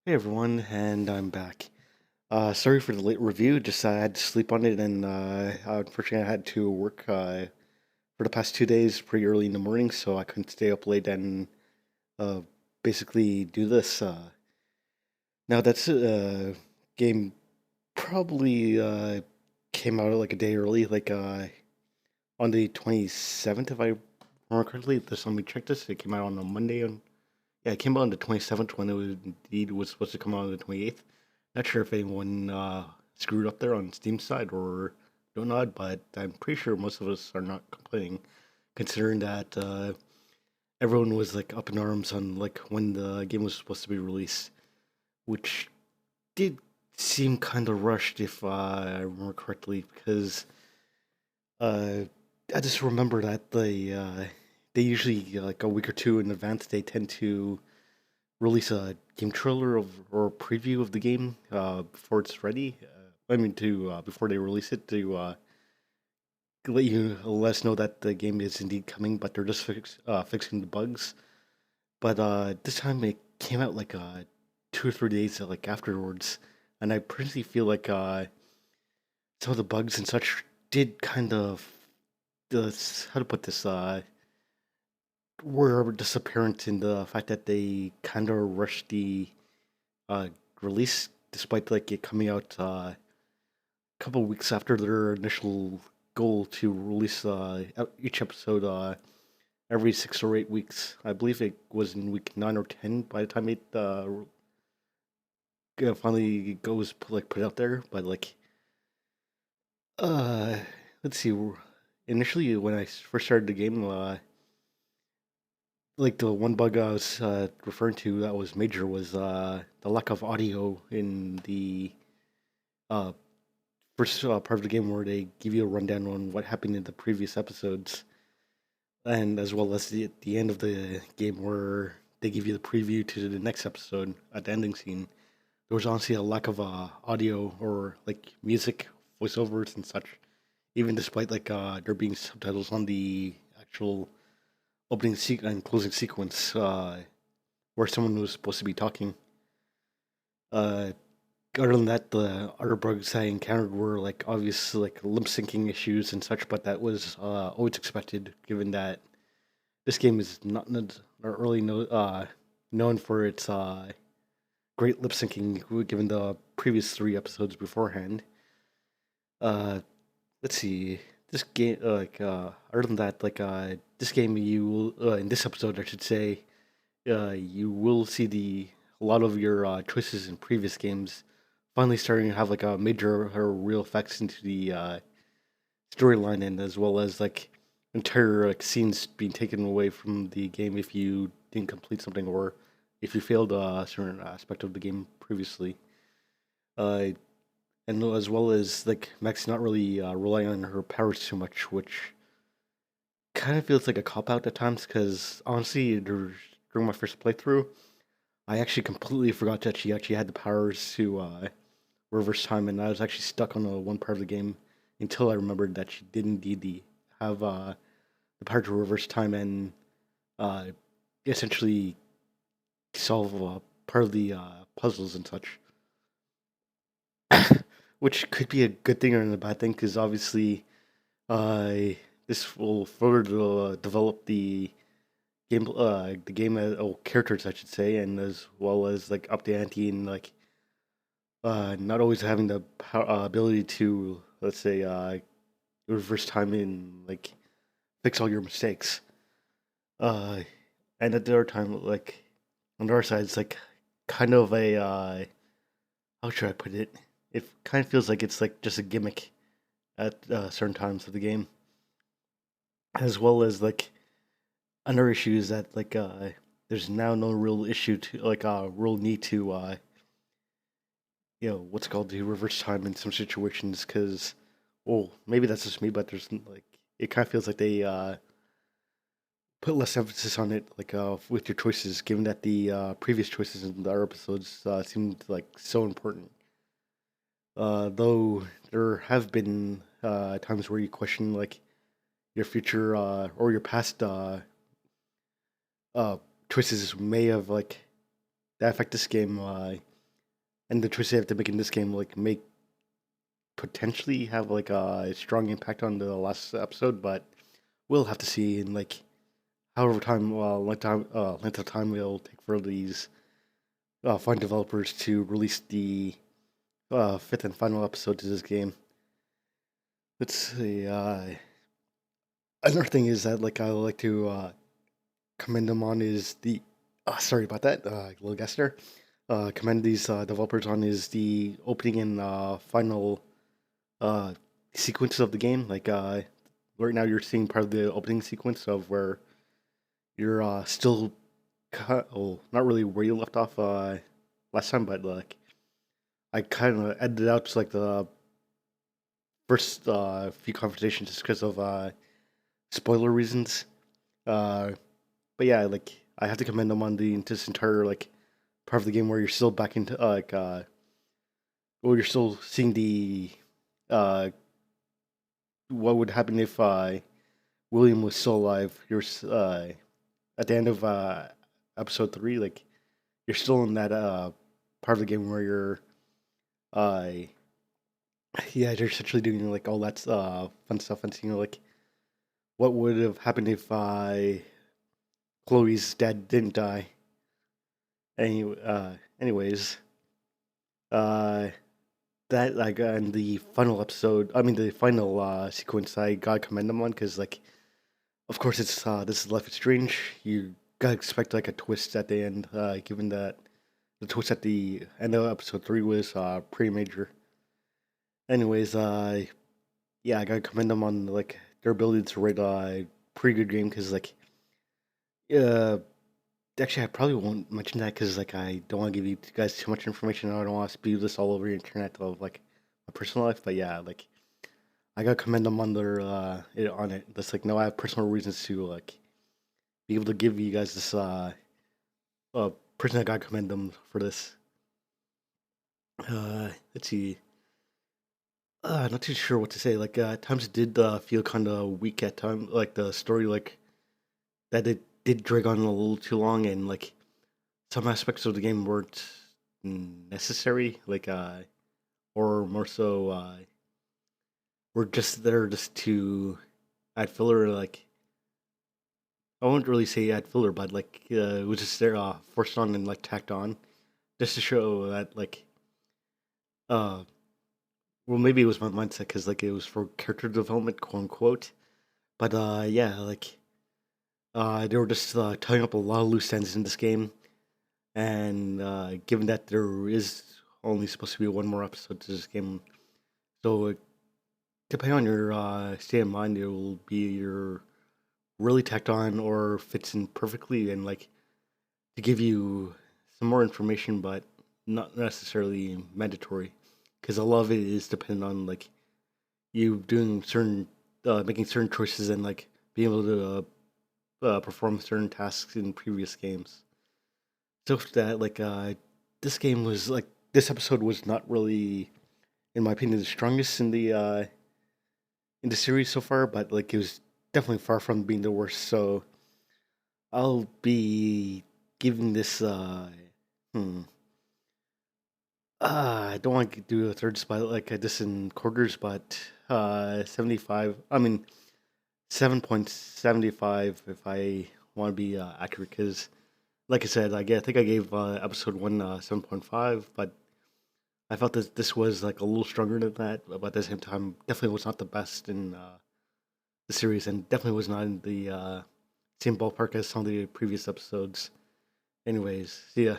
Hey everyone, and I'm back. Sorry for the late review. Just I had to sleep on it, and unfortunately I had to work for the past 2 days pretty early in the morning, so I couldn't stay up late and uh, basically do this. Now that's game probably came out like a day early, like on the 27th, if I remember correctly. This time we checked this. It came out on a Monday. Yeah, it came out on the 27th when it was indeed was supposed to come out on the 28th. Not sure if anyone screwed up there on Steam side or not, but I'm pretty sure most of us are not complaining, considering that everyone was like up in arms on like when the game was supposed to be released, which did seem kind of rushed if I remember correctly, because uh, I just remember that they usually like a week or two in advance they tend to release a game trailer or a preview of the game before it's ready. I mean, to before they release it to let us know that the game is indeed coming, but they're just fixing the bugs. But this time it came out like 2 or 3 days like afterwards, and I personally feel like some of the bugs and such did kind of how to put this were disapparent in the fact that they kind of rushed the uh, release, despite like it coming out a couple weeks after their initial goal to release each episode every 6 or 8 weeks. I believe it was in week 9 or 10 by the time it finally goes like put out there. But like, uh, let's see. Initially, when I first started the game, like the one bug I was referring to that was major was the lack of audio in the uh, first part of the game where they give you a rundown on what happened in the previous episodes, and as well as the end of the game where they give you the preview to the next episode at the ending scene. There was honestly a lack of audio or like music, voiceovers and such, even despite like there being subtitles on the actual and closing sequence where someone was supposed to be talking. Uh, Other than that, the other bugs I encountered were like obvious like lip syncing issues and such, but that was always expected given that this game is not really known for its great lip syncing, given the previous 3 episodes beforehand. Uh, let's see, this game other than that, like this game you will in this episode I should say, you will see the a lot of your choices in previous games finally starting to have like a major or real effects into the storyline, and as well as like entire like scenes being taken away from the game if you didn't complete something or if you failed a certain aspect of the game previously. Uh, and as well as like Max not really relying on her powers too much, which kind of feels like a cop out at times. Because honestly, during my first playthrough, I actually completely forgot that she actually had the powers to reverse time, and I was actually stuck on the one part of the game until I remembered that she did indeed have the power to reverse time and uh, essentially solve part of the puzzles and such, which could be a good thing or a bad thing because obviously uh, this will further develop the game characters I should say, and as well as like up the ante and like not always having the ability to, let's say, reverse time and like fix all your mistakes. Uh, and at the other time, like on the other side, it's like kind of a how should I put it? It kind of feels like it's like just a gimmick at certain times of the game, as well as like another issue is that like there's now no real issue to like real need to what's called the reverse time in some situations because well maybe that's just me, but there's like it kind of feels like they put less emphasis on it, like with your choices, given that the previous choices in the other episodes seemed like so important. Though there have been times where you question like your future or your past uh, choices may have like that affect this game. and the choices they have to make in this game like make potentially have like a strong impact on the last episode, but we'll have to see in like however time length of time it'll take for these fine developers to release the fifth and final episode to this game. Let's see. Another thing is that like I would like to commend them on is the sorry about that, little guest there. Commend these developers on is the opening and final uh, sequences of the game. Like right now, you're seeing part of the opening sequence of where you're still well, not really where you left off last time, but like I kind of edited out just like the first few conversations just because of spoiler reasons. Uh, but yeah, like I have to commend them on the this entire like part of the game where you're still back into where you're still seeing the uh what would happen if William was still alive. You're at the end of episode three, like you're still in that part of the game where you're uh yeah, you're essentially doing like all that fun stuff and seeing like what would have happened if Chloe's dad didn't die. Anyways, uh, that like in the final episode, I mean the final sequence, I gotta commend them on because like, of course it's this is Life is Strange. You gotta expect like a twist at the end, given that the twist at the end of episode three was pretty major. Anyways, yeah, I gotta commend them on like their ability to write a pretty good game because like, uh, actually, I probably won't mention that because like I don't want to give you guys too much information. I don't want to spew this all over the internet of like my personal life. But yeah, like I gotta commend them on their on it. That's like no, I have personal reasons to like be able to give you guys this person. I gotta commend them for this. Let's see. Not too sure what to say. Like at times it did feel kind of weak at times. Like the story, like that it did drag on a little too long, and like some aspects of the game weren't necessary. Like or more so were just there just to add filler. Like I wouldn't really say add filler, but like it was just there forced on and like tacked on just to show that like uh well maybe it was my mindset because like it was for character development, quote unquote. But yeah, like they were just tying up a lot of loose ends in this game, and given that there is only supposed to be one more episode to this game, so depending on your state of mind, it will be either really tacked on or fits in perfectly and like to give you some more information, but not necessarily mandatory. Because a lot of it is dependent on like you doing certain, making certain choices and like being able to perform certain tasks in previous games. So for that, like this game was like this episode was not really, in my opinion, the strongest in the series so far, but like it was definitely far from being the worst. So I'll be giving this. Hmm. I don't want to do a third spot like this in quarters, but 75. I mean 7.75 if I want to be accurate. Because like I said, I think I gave episode one 7.5, but I felt that this was like a little stronger than that. But at the same time, definitely was not the best in the series, and definitely was not in the same ballpark as some of the previous episodes. Anyways, see ya.